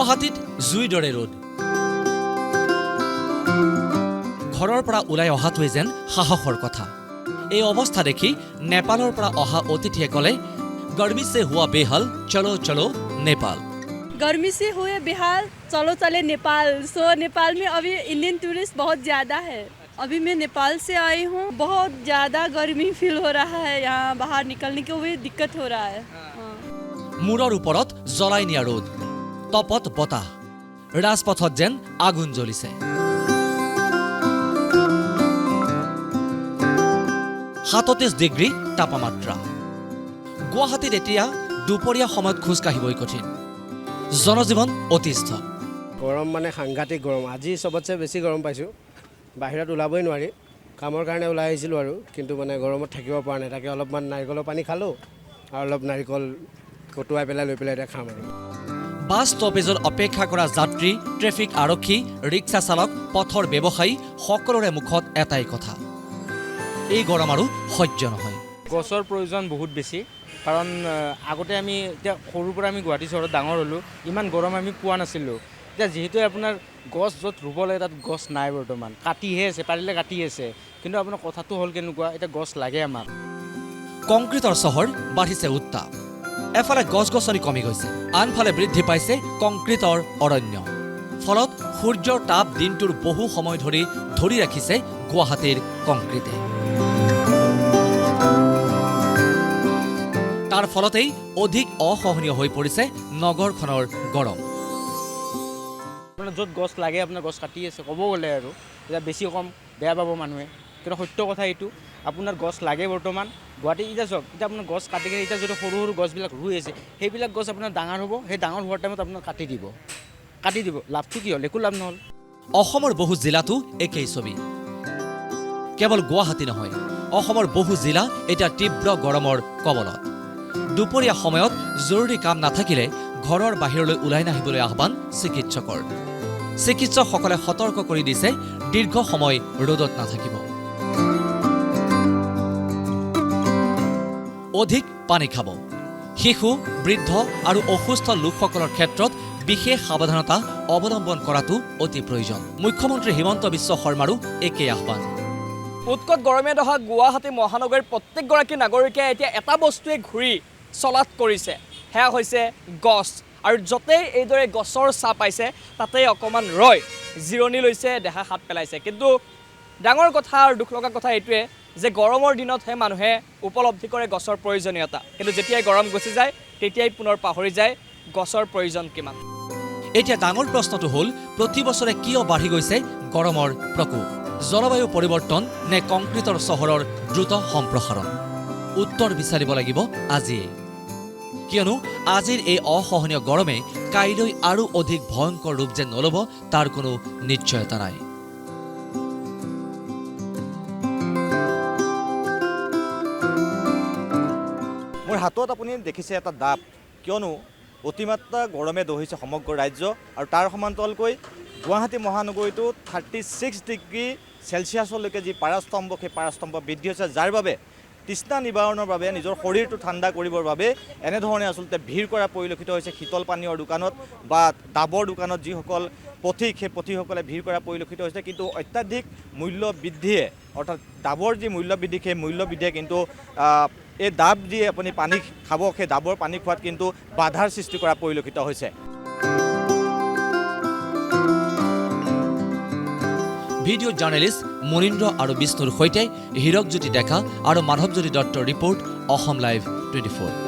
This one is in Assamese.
গুৱাহাটীত জুইৰ দৰে ৰ'দ ঘৰৰ পৰা ওলাই অহাটোৱে যেন সাহসৰ কথা এই অৱস্থা দেখি নেপালৰ পৰা অহা অতিথিয়ে ক'লে गर्मी से हुआ बेहाल चलो चलो नेपाल गर्मी से हुए बेहाल चलो चले नेपाल सो नेपाल में अभी इंडियन टूरिस्ट बहुत ज़्यादा है अभी मैं नेपाल से आई हूँ बहुत ज़्यादा गर्मी फील हो रहा है यहाँ बाहर निकलने के भी दिक्कत हो रहा है मूरर ऊपरत जलाई निया रोद तपत बताह राजपथत जेन आगुन ज्वलिसे 37 डिग्री तापमात्रा गुवाहाटीत एतिया दुपरिया সময়ত খোজ কাঢ়িবই কঠিন জনজীৱন অতিষ্ঠ গৰম মানে সাংঘাতিক গৰম আজি সবতছে বেছি গৰম পাইছো বাহিৰত ওলাবই নোৱাৰি কামৰ কাৰণে ওলাই আহিছিলো আৰু কিন্তু মানে গৰমত থাকিব পৰা নাই তাকে অলপমান নাৰিকলৰ পানী খালো আৰু অলপ নাৰিকল কটুৱাই পেলাই লৈ পেলাই এটা খাম আৰু বাস ষ্টপেজত অপেক্ষা কৰা যাত্ৰী ট্ৰেফিক আৰক্ষী ৰিক্সা চালক পথৰ ব্যৱসায়ী সকলোৰে মুখত এটাই কথা এই গৰম আৰু সহ্য নহয় গছৰ প্ৰয়োজন বহুত বেছি কাৰণ আগতে আমি এতিয়া সৰুৰ পৰা আমি গুৱাহাটী চহৰত ডাঙৰ হ'লোঁ ইমান গৰম আমি পোৱা নাছিলোঁ এতিয়া যিহেতু আপোনাৰ গছ য'ত ৰুব লাগে তাত গছ নাই বৰ্তমান কাটিহে আছে পাৰিলে কাটি আছে কিন্তু আপোনাৰ কথাটো হ'ল কেনেকুৱা এতিয়া গছ লাগে আমাক কংক্ৰিটৰ চহৰ বাঢ়িছে উত্তাপ এফালে গছ গছনি কমি গৈছে আনফালে বৃদ্ধি পাইছে কংক্ৰিটৰ অৰণ্য ফলত সূৰ্যৰ তাপ দিনটোৰ বহু সময় ধৰি ৰাখিছে গুৱাহাটীৰ কংক্ৰিটে তাৰ ফলতেই অধিক অসহনীয় হৈ পৰিছে নগৰখনৰ গৰম আপোনাৰ য'ত গছ লাগে আপোনাৰ গছ কাটি আছে ক'ব গ'লে আৰু এতিয়া বেছি কম বেয়া পাব মানুহে কিন্তু সত্য কথা এইটো আপোনাৰ গছ লাগে বৰ্তমান গুৱাহাটী এতিয়া চাওক এতিয়া আপোনাৰ গছ কাটি কিনে এতিয়া যদি সৰু সৰু গছবিলাক ৰুই আছে সেইবিলাক গছ আপোনাৰ ডাঙৰ হ'ব সেই ডাঙৰ হোৱাৰ টাইমত আপোনাৰ কাটি দিব লাভটো কি হ'ল একো লাভ নহ'ল অসমৰ বহু জিলাতো একেই ছবি কেৱল গুৱাহাটী নহয় অসমৰ বহু জিলা এতিয়া তীব্ৰ গৰমৰ কবলত দুপৰীয়া সময়ত জৰুৰী কাম নাথাকিলে ঘৰৰ বাহিৰলৈ ওলাই নাহিবলৈ আহ্বান চিকিৎসকসকলে সতৰ্ক কৰি দিছে দীৰ্ঘ সময় ৰ'দত নাথাকিব অধিক পানী খাব শিশু বৃদ্ধ আৰু অসুস্থ লোকসকলৰ ক্ষেত্ৰত বিশেষ সাৱধানতা অৱলম্বন কৰাটো অতি প্ৰয়োজন মুখ্যমন্ত্ৰী হিমন্ত বিশ্ব শৰ্মাৰো একেই আহ্বান উৎকট গৰমে দহা গুৱাহাটী মহানগৰীৰ প্ৰত্যেকগৰাকী নাগৰিকে এতিয়া এটা বস্তুৱে ঘূৰি চলাত কৰিছে সেয়া হৈছে গছ আৰু য'তেই এইদৰে গছৰ ছাঁ পাইছে তাতেই অকণমান ৰৈ জিৰণি লৈছে দেহা হাত পেলাইছে কিন্তু ডাঙৰ কথা আৰু দুখ লগা কথা এইটোৱে যে গৰমৰ দিনতহে মানুহে উপলব্ধি কৰে গছৰ প্ৰয়োজনীয়তা কিন্তু যেতিয়াই গৰম গুচি যায় তেতিয়াই পুনৰ পাহৰি যায় গছৰ প্ৰয়োজন কিমান এতিয়া ডাঙৰ প্ৰশ্নটো হ'ল প্ৰতি বছৰে কিয় বাঢ়ি গৈছে গৰমৰ প্ৰকোপ জলবায়ু পৰিৱৰ্তন নে কংক্ৰিটৰ চহৰৰ দ্ৰুত সম্প্ৰসাৰণ উত্তৰ বিচাৰিব লাগিব আজিয়ে কিয়নো আজিৰ এই অসহনীয় গৰমে কাইলৈ আৰু অধিক ভয়ংকৰ ৰূপ যেন নল'ব তাৰ কোনো নিশ্চয়তা নাই মোৰ হাতত আপুনি দেখিছে এটা দাব কিয়নো অতিমাত্ৰা গৰমে দহিছে সমগ্ৰ ৰাজ্য আৰু তাৰ সমান্তৰালকৈ গুৱাহাটী মহানগৰীতো 36 ডিগ্ৰী চেলচিয়াছলৈকে যি পাৰাস্তম্ভ সেই পাৰাস্তম্ভ বৃদ্ধি হৈছে যাৰ বাবে তৃষ্ণা নিবাৰণৰ বাবে নিজৰ শৰীৰটো ঠাণ্ডা কৰিবৰ বাবে এনেধৰণে আচলতে ভিৰ কৰা পৰিলক্ষিত হৈছে শীতল পানীয়ৰ দোকানত বা ডাবৰ দোকানত যিসকল পথিক সেই পথিকসকলে ভিৰ কৰা পৰিলক্ষিত হৈছে কিন্তু অত্যাধিক মূল্য বৃদ্ধিয়ে অৰ্থাৎ ডাবৰ যি মূল্য বৃদ্ধি সেই মূল্য বৃদ্ধিয়ে কিন্তু এই ডাব যি আপুনি পানী খাব সেই ডাবৰ পানী খোৱাত কিন্তু বাধাৰ সৃষ্টি কৰা পৰিলক্ষিত হৈছে ভিডিঅ' জাৰ্নেলিষ্ট মুনীন্দ্ৰ আৰু বিষ্ণুৰ সৈতে হীৰকজ্যোতি ডেকা আৰু মাধৱজ্যোতি দত্তৰ ৰিপৰ্ট অসম লাইভ 24